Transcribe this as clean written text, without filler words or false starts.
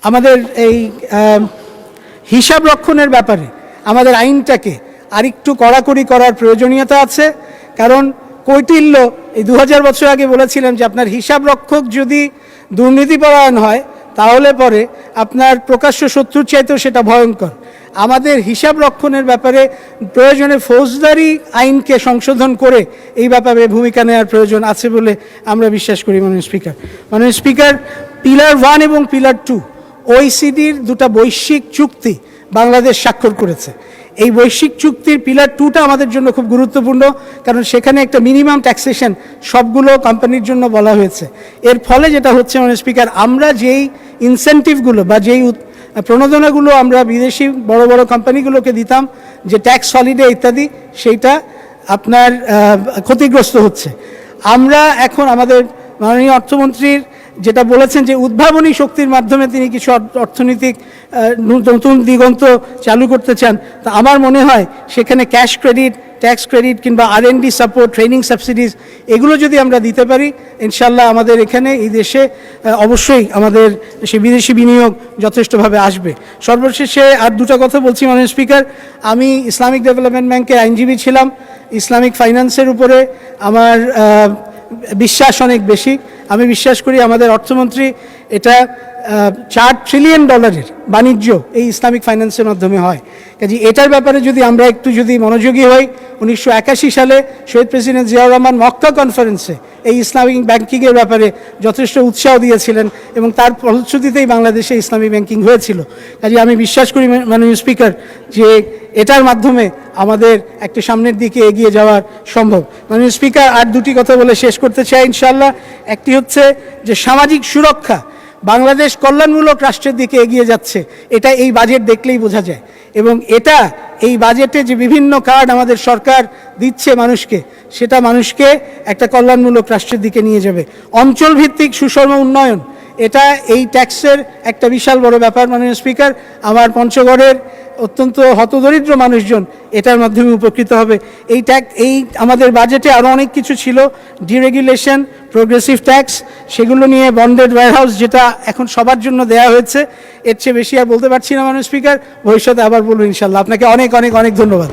আমাদের এই হিসাব রক্ষণের ব্যাপারে আমাদের আইনটাকে আরেকটু কড়াকড়ি করার প্রয়োজনীয়তা আছে। কারণ কৌটিল্য এই 2000 বছর আগে বলেছিলেন যে আপনার হিসাব রক্ষক যদি দুর্নীতিপরায়ণ হয় তাহলে পরে আপনার প্রকাশ্য শত্রুর চাইতেও সেটা ভয়ঙ্কর। আমাদের হিসাব রক্ষণের ব্যাপারে প্রয়োজনে ফৌজদারি আইনকে সংশোধন করে এই ব্যাপারে ভূমিকা নেওয়ার প্রয়োজন আছে বলে আমরা বিশ্বাস করি। মাননীয় স্পিকার, মাননীয় স্পিকার, পিলার 1 এবং পিলার 2 ওইসিডির দুটো বৈশ্বিক চুক্তি বাংলাদেশ স্বাক্ষর করেছে। এই বৈশ্বিক চুক্তির পিলার 2টা আমাদের জন্য খুব গুরুত্বপূর্ণ, কারণ সেখানে একটা মিনিমাম ট্যাক্সেশন সবগুলো কোম্পানির জন্য বলা হয়েছে। এর ফলে যেটা হচ্ছে মাননীয় স্পিকার, আমরা যেই ইনসেন্টিভগুলো বা যেই প্রণোদনাগুলো আমরা বিদেশি বড় বড় কোম্পানিগুলোকে দিতাম, যে ট্যাক্স হলিডে ইত্যাদি, সেইটা আপনার ক্ষতিগ্রস্ত হচ্ছে। আমরা এখন আমাদের মাননীয় অর্থমন্ত্রীর যেটা বলেছেন যে উদ্ভাবনী শক্তির মাধ্যমে তিনি কিছু অর্থনৈতিক নতুন দিগন্ত চালু করতে চান, তা আমার মনে হয় সেখানে ক্যাশ ক্রেডিট, ট্যাক্স ক্রেডিট কিংবা R&D সাপোর্ট, ট্রেনিং সাবসিডিজ, এগুলো যদি আমরা দিতে পারি, ইনশাল্লাহ আমাদের এখানে এই দেশে অবশ্যই আমাদের সে বিদেশি বিনিয়োগ যথেষ্টভাবে আসবে। সর্বশেষে আর দুটো কথা বলছি মাননীয় স্পিকার। আমি ইসলামিক ডেভেলপমেন্ট ব্যাংকের আইনজীবী ছিলাম। ইসলামিক ফাইন্যান্সের উপরে আমার বিশ্বাস অনেক বেশি। আমি বিশ্বাস করি আমাদের অর্থমন্ত্রী এটা $4 ট্রিলিয়ন বাণিজ্য এই ইসলামিক ফাইন্যান্সের মাধ্যমে হয়। কাজে এটার ব্যাপারে যদি আমরা একটু মনোযোগী হই, 1981 সালে শহীদ প্রেসিডেন্ট জিয়াউর রহমান মক্কা কনফারেন্সে এই ইসলামিক ব্যাংকিংয়ের ব্যাপারে যথেষ্ট উৎসাহ দিয়েছিলেন এবং তার ফলশ্রুতিতেই বাংলাদেশে ইসলামিক ব্যাংকিং হয়েছিল। কাজে আমি বিশ্বাস করি মাননীয় স্পিকার যে এটার মাধ্যমে আমাদের একটা সামনের দিকে এগিয়ে যাওয়ার সম্ভব। মাননীয় স্পিকার, আর দুটি কথা বলে শেষ করতে চাই ইনশাআল্লাহ। একটি হচ্ছে যে সামাজিক সুরক্ষা, বাংলাদেশ কল্যাণমূলক রাষ্ট্রের দিকে এগিয়ে যাচ্ছে, এটা এই বাজেট দেখলেই বোঝা যায়। এবং এটা এই বাজেটে যে বিভিন্ন কার্ড আমাদের সরকার দিচ্ছে মানুষকে, সেটা মানুষকে একটা কল্যাণমূলক রাষ্ট্রের দিকে নিয়ে যাবে। অঞ্চলভিত্তিক সুষম উন্নয়ন, এটা এই ট্যাক্সের একটা বিশাল বড় ব্যাপার। মাননীয় স্পিকার, আমার পঞ্চগড়ের অত্যন্ত হতদরিদ্র মানুষজন এটার মাধ্যমে উপকৃত হবে। এই আমাদের বাজেটে আরও অনেক কিছু ছিল, ডিরেগুলেশন, প্রোগ্রেসিভ ট্যাক্স, সেগুলো নিয়ে বন্ডেড ওয়্যারহাউস যেটা এখন সবার জন্য দেয়া হয়েছে। এর চেয়ে বেশি আর বলতে পারছি না মাননীয় স্পিকার, ভবিষ্যতে আবার বলবো ইনশাল্লাহ। আপনাকে অনেক অনেক অনেক ধন্যবাদ।